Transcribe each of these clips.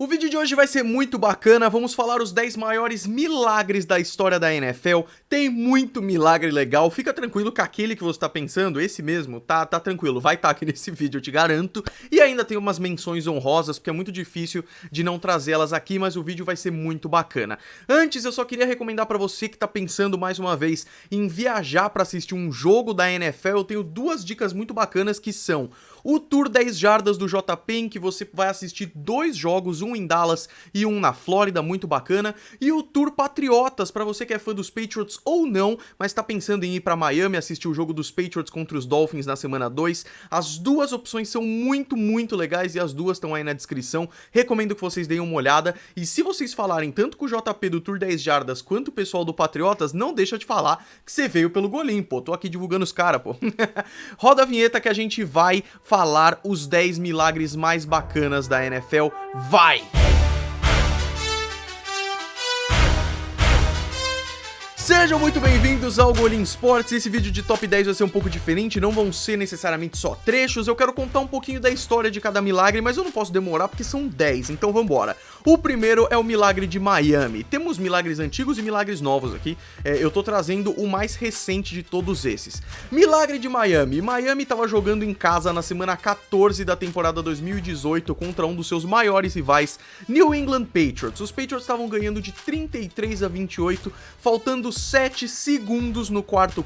O vídeo de hoje vai ser muito bacana, vamos falar os 10 maiores milagres da história da NFL. Tem muito milagre legal, fica tranquilo que aquele que você tá pensando, esse mesmo, tá tranquilo, vai estar aqui nesse vídeo, eu te garanto. E ainda tem umas menções honrosas, porque é muito difícil de não trazê-las aqui, mas o vídeo vai ser muito bacana. Antes, eu só queria recomendar pra você que tá pensando mais uma vez em viajar pra assistir um jogo da NFL, eu tenho duas dicas muito bacanas que são o Tour 10 Jardas do JP, em que você vai assistir dois jogos, um em Dallas e um na Flórida, muito bacana, e o Tour Patriotas, pra você que é fã dos Patriots ou não, mas tá pensando em ir pra Miami assistir o jogo dos Patriots contra os Dolphins na semana 2, as duas opções são muito legais e as duas estão aí na descrição, recomendo que vocês deem uma olhada, e se vocês falarem tanto com o JP do Tour 10 Jardas quanto o pessoal do Patriotas, não deixa de falar que você veio pelo Golim, pô, tô aqui divulgando os caras, pô. Roda a vinheta que a gente vai falar os 10 milagres mais bacanas da NFL. Vai! Sejam muito bem-vindos ao Golim Sports. Esse vídeo de top 10 vai ser um pouco diferente, não vão ser necessariamente só trechos, eu quero contar um pouquinho da história de cada milagre, mas eu não posso demorar porque são 10, então vambora. O primeiro é o milagre de Miami. Temos milagres antigos e milagres novos aqui, eu tô trazendo o mais recente de todos esses. Milagre de Miami. Miami tava jogando em casa na semana 14 da temporada 2018 contra um dos seus maiores rivais, New England Patriots. Os Patriots estavam ganhando de 33-28, faltando 7 segundos no quarto,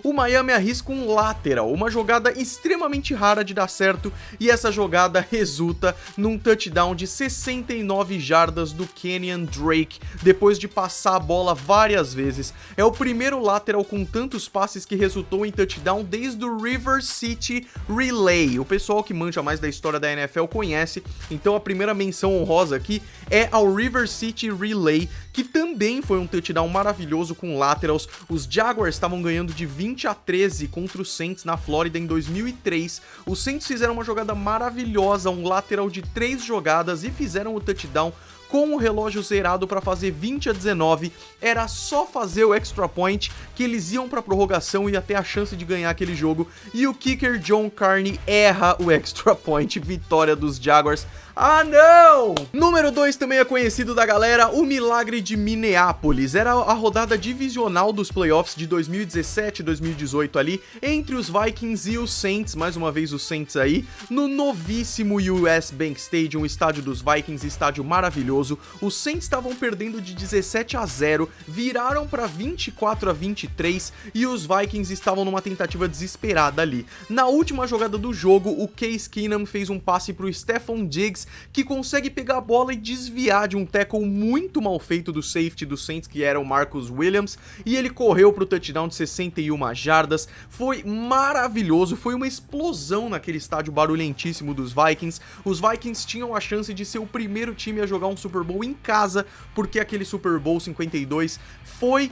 o Miami arrisca um lateral, uma jogada extremamente rara de dar certo, e essa jogada resulta num touchdown de 69 jardas do Kenyan Drake, depois de passar a bola várias vezes. É o primeiro lateral com tantos passes que resultou em touchdown desde o River City Relay. O pessoal que manja mais da história da NFL conhece, então a primeira menção honrosa aqui é ao River City Relay, que também foi um touchdown maravilhoso com laterals. Os Jaguars estavam ganhando de 20-13 contra os Saints na Flórida em 2003. Os Saints fizeram uma jogada maravilhosa, um lateral de 3 jogadas e fizeram o touchdown com o relógio zerado para fazer 20-19, era só fazer o extra point que eles iam para prorrogação e ia ter a chance de ganhar aquele jogo, e o kicker John Carney erra o extra point, vitória dos Jaguars. Ah não! Número 2 também é conhecido da galera, o milagre de Minneapolis. Era a rodada divisional dos playoffs de 2017-2018 ali, entre os Vikings e os Saints, mais uma vez os Saints aí, no novíssimo US Bank Stadium, estádio dos Vikings, estádio maravilhoso. Os Saints estavam perdendo de 17-0, viraram para 24-23 e os Vikings estavam numa tentativa desesperada ali. Na última jogada do jogo, o Case Keenum fez um passe pro Stephon Diggs, que consegue pegar a bola e desviar de um tackle muito mal feito do safety do Saints, que era o Marcus Williams, e ele correu pro touchdown de 61 jardas. Foi maravilhoso, foi uma explosão naquele estádio barulhentíssimo dos Vikings. Os Vikings tinham a chance de ser o primeiro time a jogar um Super Bowl em casa, porque aquele Super Bowl 52 foi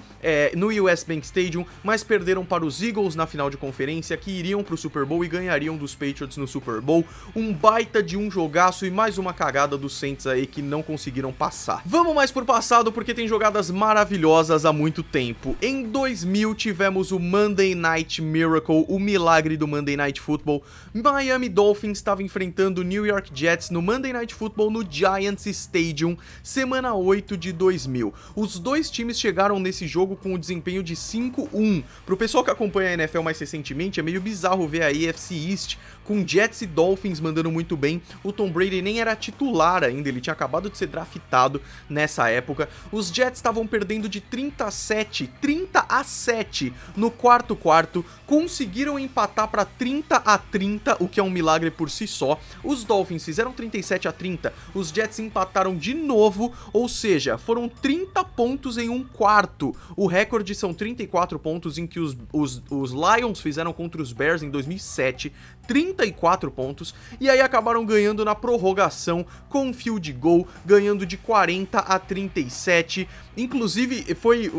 no US Bank Stadium, mas perderam para os Eagles na final de conferência, que iriam pro Super Bowl e ganhariam dos Patriots no Super Bowl. Um baita de um jogaço e mais uma cagada dos Saints aí que não conseguiram passar. Vamos mais por passado, porque tem jogadas maravilhosas há muito tempo. Em 2000 tivemos o Monday Night Miracle, o milagre do Monday Night Football. Miami Dolphins estava enfrentando o New York Jets no Monday Night Football no Giants Stadium, semana 8 de 2000. Os dois times chegaram nesse jogo com um desempenho de 5-1. Pro pessoal que acompanha a NFL mais recentemente, é meio bizarro ver a AFC East com Jets e Dolphins mandando muito bem. O Tom Brady nem era titular ainda, ele tinha acabado de ser draftado nessa época. Os Jets estavam perdendo de 30 a 7 no quarto, conseguiram empatar para 30-30, o que é um milagre por si só. Os Dolphins fizeram 37-30, os Jets empataram de novo, ou seja, foram 30 pontos em um quarto. O recorde são 34 pontos em que os Lions fizeram contra os Bears em 2007, 34 pontos, e aí acabaram ganhando na prorrogação com um field goal, ganhando de 40-37. Inclusive foi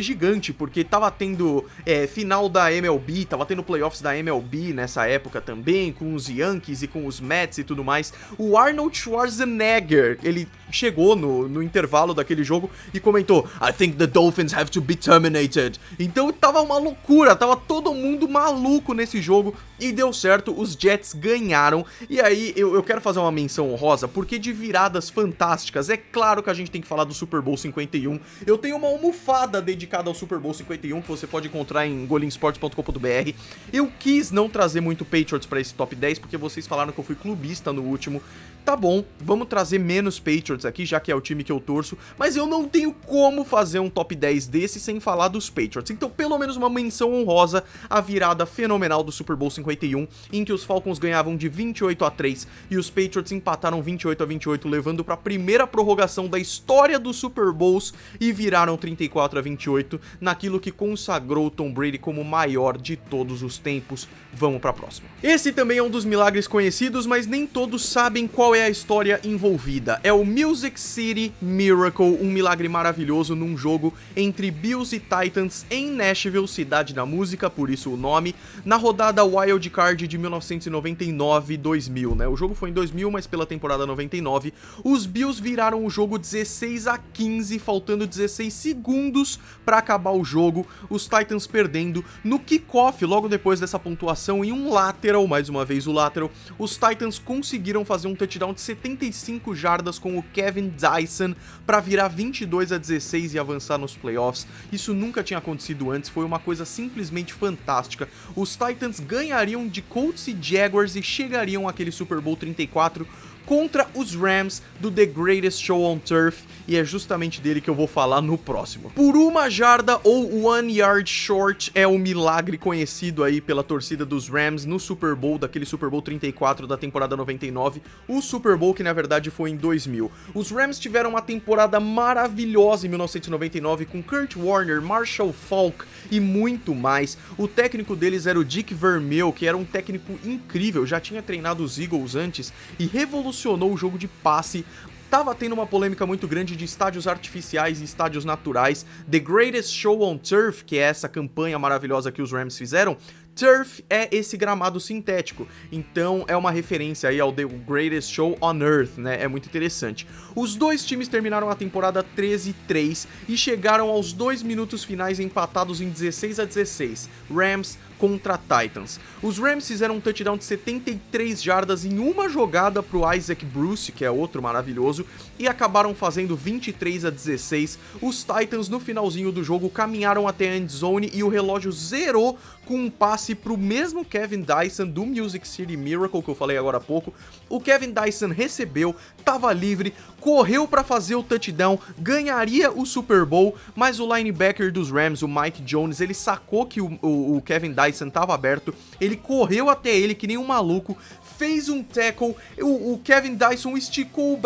gigante, porque tava tendo final da MLB, tava tendo playoffs da MLB nessa época também, com os Yankees e com os Mets e tudo mais. O Arnold Schwarzenegger, ele chegou no intervalo daquele jogo e comentou: I think the Dolphins have to be terminated. Então tava uma loucura, tava todo mundo maluco nesse jogo, e deu certo. certo, os Jets ganharam, e aí eu quero fazer uma menção honrosa, porque de viradas fantásticas, é claro que a gente tem que falar do Super Bowl 51, eu tenho uma almofada dedicada ao Super Bowl 51, que você pode encontrar em golinsports.com.br. Eu quis não trazer muito Patriots pra esse top 10, porque vocês falaram que eu fui clubista no último. Tá bom, vamos trazer menos Patriots aqui, já que é o time que eu torço, mas eu não tenho como fazer um top 10 desse sem falar dos Patriots. Então, pelo menos uma menção honrosa à virada fenomenal do Super Bowl 51, em que os Falcons ganhavam de 28-3 e os Patriots empataram 28-28, levando para a primeira prorrogação da história dos Super Bowls e viraram 34-28 naquilo que consagrou Tom Brady como o maior de todos os tempos. Vamos para a próxima. Esse também é um dos milagres conhecidos, mas nem todos sabem qual é a história envolvida. É o Music City Miracle, um milagre maravilhoso num jogo entre Bills e Titans em Nashville, cidade da música, por isso o nome, na rodada Wild Card de 1999-2000, né? O jogo foi em 2000, mas pela temporada 99, os Bills viraram o jogo 16-15, faltando 16 segundos para acabar o jogo, os Titans perdendo no kickoff, logo depois dessa pontuação, em um lateral, mais uma vez o lateral, os Titans conseguiram fazer um touchdown de 75 jardas com o Kevin Dyson para virar 22-16 e avançar nos playoffs. Isso nunca tinha acontecido antes, foi uma coisa simplesmente fantástica. Os Titans ganhariam de Colts e Jaguars e chegariam àquele Super Bowl 34 contra os Rams do The Greatest Show on Turf, e é justamente dele que eu vou falar no próximo. Por uma jarda ou 1 yard short é o milagre conhecido aí pela torcida dos Rams no Super Bowl, daquele Super Bowl 34 da temporada 99, o Super Bowl que na verdade foi em 2000. Os Rams tiveram uma temporada maravilhosa em 1999 com Kurt Warner, Marshall Faulk e muito mais. O técnico deles era o Dick Vermeil, que era um técnico incrível, já tinha treinado os Eagles antes e revolucionou o jogo de passe. Tava tendo uma polêmica muito grande de estádios artificiais e estádios naturais. The Greatest Show on Turf, que é essa campanha maravilhosa que os Rams fizeram, Turf é esse gramado sintético, então é uma referência aí ao The Greatest Show on Earth, né? É muito interessante. Os dois times terminaram a temporada 13-3 e chegaram aos 2 minutos finais empatados em 16-16. Rams contra Titans. Os Rams fizeram um touchdown de 73 jardas em uma jogada pro Isaac Bruce, que é outro maravilhoso, e acabaram fazendo 23-16. Os Titans no finalzinho do jogo caminharam até a endzone e o relógio zerou com um passe pro mesmo Kevin Dyson do Music City Miracle que eu falei agora há pouco. O Kevin Dyson recebeu, tava livre, correu para fazer o touchdown, ganharia o Super Bowl, mas o linebacker dos Rams, o Mike Jones, ele sacou que o Kevin Dyson tava aberto, ele correu até ele que nem um maluco, fez um tackle, o Kevin Dyson esticou o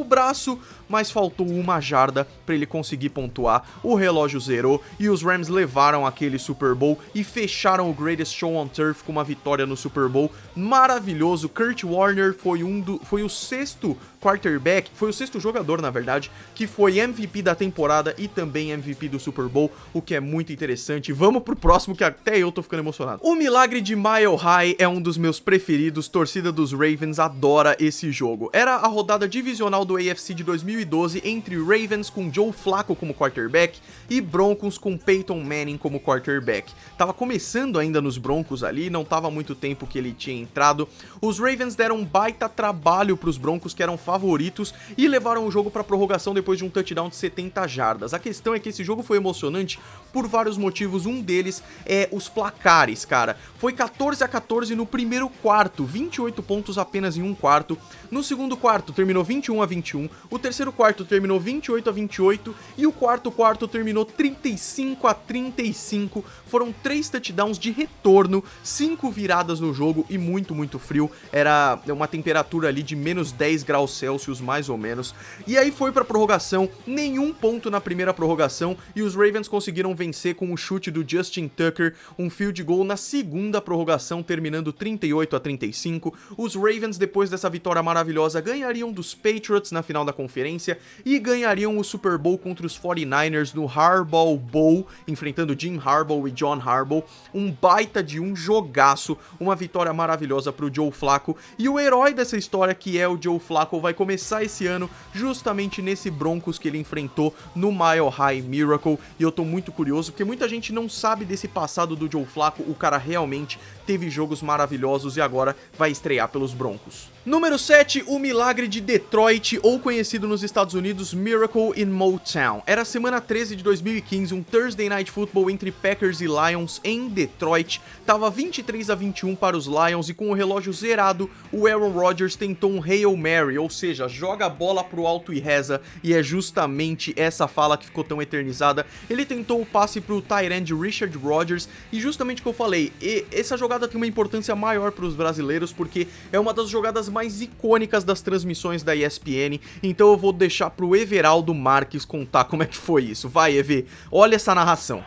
braço, mas faltou uma jarda para ele conseguir pontuar, o relógio zerou e os Rams levaram aquele Super Bowl e fecharam o Greatest Show on Turf com uma vitória no Super Bowl maravilhoso. Kurt Warner foi o sexto quarterback, foi o sexto jogador, na verdade, que foi MVP da temporada e também MVP do Super Bowl, o que é muito interessante. Vamos pro próximo, que até eu tô ficando emocionado. O milagre de Mile High é um dos meus preferidos, torcida dos Ravens adora esse jogo. Era a rodada divisional do AFC de 2012 entre Ravens com Joe Flacco como quarterback e Broncos com Peyton Manning como quarterback. Tava começando ainda nos Broncos ali, não tava muito tempo que ele tinha entrado. Os Ravens deram um baita trabalho pros Broncos, que eram favoritos, e levaram o jogo para prorrogação depois de um touchdown de 70 jardas. A questão é que esse jogo foi emocionante por vários motivos, um deles é os placares, cara. Foi 14-14 no primeiro quarto, 28 pontos apenas em um quarto. No segundo quarto terminou 21-21, o terceiro quarto terminou 28-28 e o quarto quarto terminou 35-35. Foram 3 touchdowns de retorno, 5 viradas no jogo e muito frio. Era uma temperatura ali de menos 10 graus Celsius, mais ou menos. E aí foi pra prorrogação, nenhum ponto na primeira prorrogação e os Ravens conseguiram vencer com o chute do Justin Tucker, um field goal na segunda prorrogação, terminando 38-34. 45, os Ravens, depois dessa vitória maravilhosa, ganhariam dos Patriots na final da conferência e ganhariam o Super Bowl contra os 49ers no Harbaugh Bowl, enfrentando Jim Harbaugh e John Harbaugh, um baita de um jogaço, uma vitória maravilhosa pro Joe Flacco, e o herói dessa história, que é o Joe Flacco, vai começar esse ano justamente nesse Broncos que ele enfrentou no Mile High Miracle, e eu tô muito curioso, porque muita gente não sabe desse passado do Joe Flacco, o cara realmente teve jogos maravilhosos e agora vai estrear pelos Broncos. Número 7, o Milagre de Detroit, ou conhecido nos Estados Unidos, Miracle in Motown. Era a semana 13 de 2015, um Thursday Night Football entre Packers e Lions em Detroit. Tava 23-21 para os Lions e com o relógio zerado, o Aaron Rodgers tentou um Hail Mary, ou seja, joga a bola pro alto e reza, e é justamente essa fala que ficou tão eternizada. Ele tentou o passe pro tight end Richard Rodgers, e justamente o que eu falei, essa jogada tem uma importância maior para os brasileiros, porque é uma das jogadas mais icônicas das transmissões da ESPN, então eu vou deixar pro Everaldo Marques contar como é que foi isso. Vai, Eve, olha essa narração.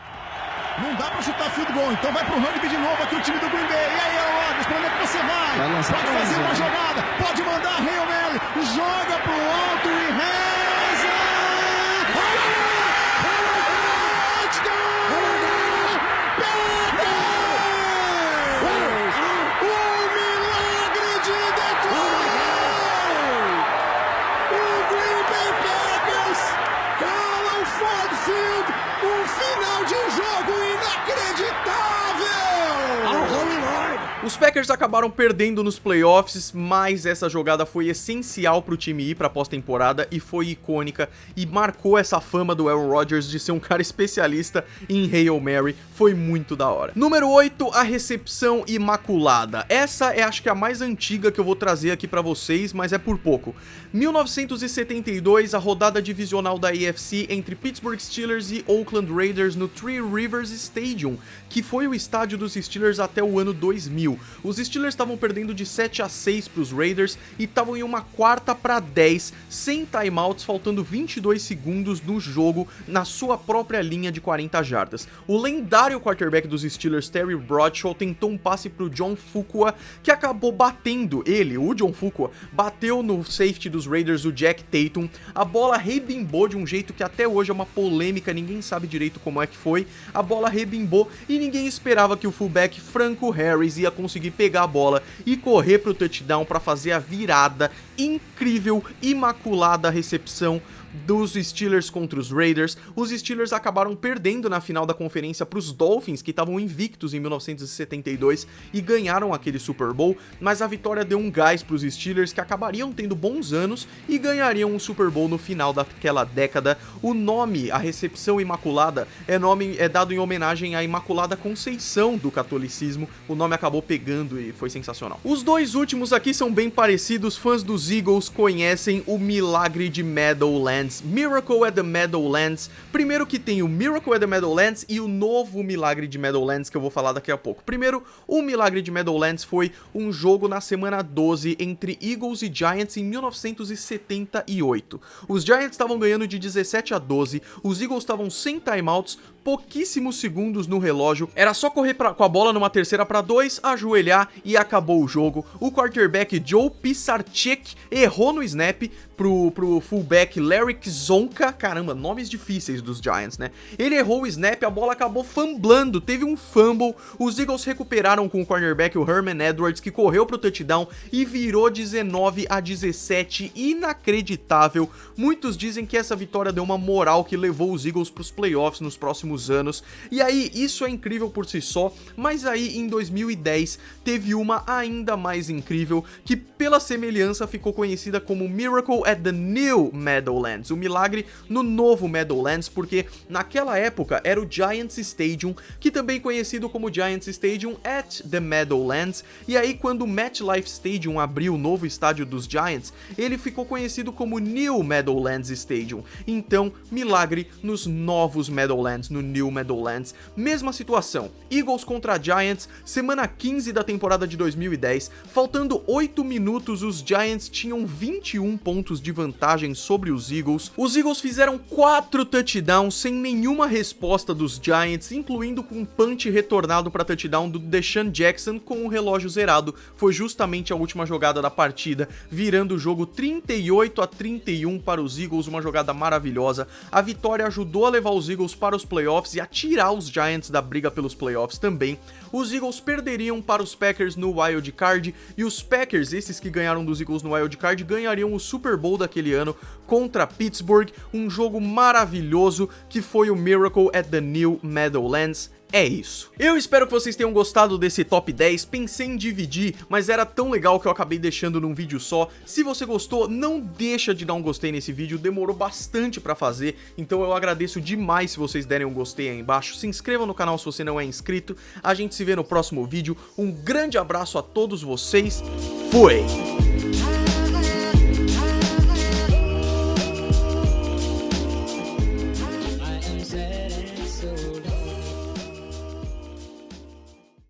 Não dá pra chutar field goal, então vai pro rugby de novo aqui o time do Green Bay. E aí, Rodgers, pra onde é que você vai? Pode fazer uma jogada, pode mandar Hail Mary, joga pro alto e reza! Os Packers acabaram perdendo nos playoffs, mas essa jogada foi essencial pro time ir pra pós-temporada e foi icônica e marcou essa fama do Aaron Rodgers de ser um cara especialista em Hail Mary, foi muito da hora. Número 8, a recepção imaculada. Essa é acho que a mais antiga que eu vou trazer aqui pra vocês, mas é por pouco. 1972, a rodada divisional da AFC entre Pittsburgh Steelers e Oakland Raiders no Three Rivers Stadium, que foi o estádio dos Steelers até o ano 2000. Os Steelers estavam perdendo de 7-6 para os Raiders e estavam em uma 4-10, sem timeouts, faltando 22 segundos no jogo, na sua própria linha de 40 jardas. O lendário quarterback dos Steelers, Terry Bradshaw, tentou um passe para o John Fuqua, que acabou batendo o John Fuqua, bateu no safety dos Raiders, o Jack Tatum. A bola rebimbou de um jeito que até hoje é uma polêmica, ninguém sabe direito como é que foi. A bola rebimbou e ninguém esperava que o fullback Franco Harris ia conseguir pegar a bola e correr pro touchdown para fazer a virada incrível, imaculada recepção dos Steelers contra os Raiders. Os Steelers acabaram perdendo na final da conferência para os Dolphins, que estavam invictos em 1972 e ganharam aquele Super Bowl, mas a vitória deu um gás para os Steelers, que acabariam tendo bons anos e ganhariam um Super Bowl no final daquela década. O nome, a recepção imaculada, é dado em homenagem à Imaculada Conceição do catolicismo. O nome acabou pegando e foi sensacional. Os dois últimos aqui são bem parecidos, fãs dos Eagles conhecem o Milagre de Meadowlands. Miracle at the Meadowlands. Primeiro que tem o Miracle at the Meadowlands e o novo Milagre de Meadowlands, que eu vou falar daqui a pouco. Primeiro, o Milagre de Meadowlands foi um jogo na semana 12 entre Eagles e Giants em 1978. Os Giants estavam ganhando de 17-12, os Eagles estavam sem timeouts, pouquíssimos segundos no relógio, era só correr com a bola numa 3ª-2, ajoelhar e acabou o jogo. O quarterback Joe Pisarcik errou no snap pro fullback Larry Zonka, caramba, nomes difíceis dos Giants, né? Ele errou o snap, a bola acabou fumblando, teve um fumble, os Eagles recuperaram com o cornerback, o Herman Edwards, que correu pro touchdown e virou 19-17, inacreditável. Muitos dizem que essa vitória deu uma moral que levou os Eagles pros playoffs nos próximos anos, e aí isso é incrível por si só, mas aí em 2010 teve uma ainda mais incrível, que pela semelhança ficou conhecida como Miracle at the New Meadowlands, o milagre no novo Meadowlands, porque naquela época era o Giants Stadium, que também conhecido como Giants Stadium at the Meadowlands, e aí quando o MetLife Stadium abriu o novo estádio dos Giants, ele ficou conhecido como New Meadowlands Stadium, então milagre nos novos Meadowlands, no New Meadowlands. Mesma situação, Eagles contra Giants, semana 15 da temporada de 2010, faltando 8 minutos os Giants tinham 21 pontos de vantagem sobre os Eagles. Os Eagles fizeram 4 touchdowns sem nenhuma resposta dos Giants, incluindo com um punch retornado para touchdown do Deshaun Jackson com o relógio zerado. Foi justamente a última jogada da partida, virando o jogo 38-31 para os Eagles, uma jogada maravilhosa. A vitória ajudou a levar os Eagles para os playoffs e a tirar os Giants da briga pelos playoffs também. Os Eagles perderiam para os Packers no Wild Card e os Packers, esses que ganharam dos Eagles no Wild Card, ganhariam o Super Bowl daquele ano contra Pittsburgh, um jogo maravilhoso que foi o Miracle at the New Meadowlands. É isso. Eu espero que vocês tenham gostado desse top 10, pensei em dividir, mas era tão legal que eu acabei deixando num vídeo só. Se você gostou, não deixa de dar um gostei nesse vídeo, demorou bastante pra fazer, então eu agradeço demais se vocês derem um gostei aí embaixo. Se inscreva no canal se você não é inscrito, a gente se vê no próximo vídeo. Um grande abraço a todos vocês, fui!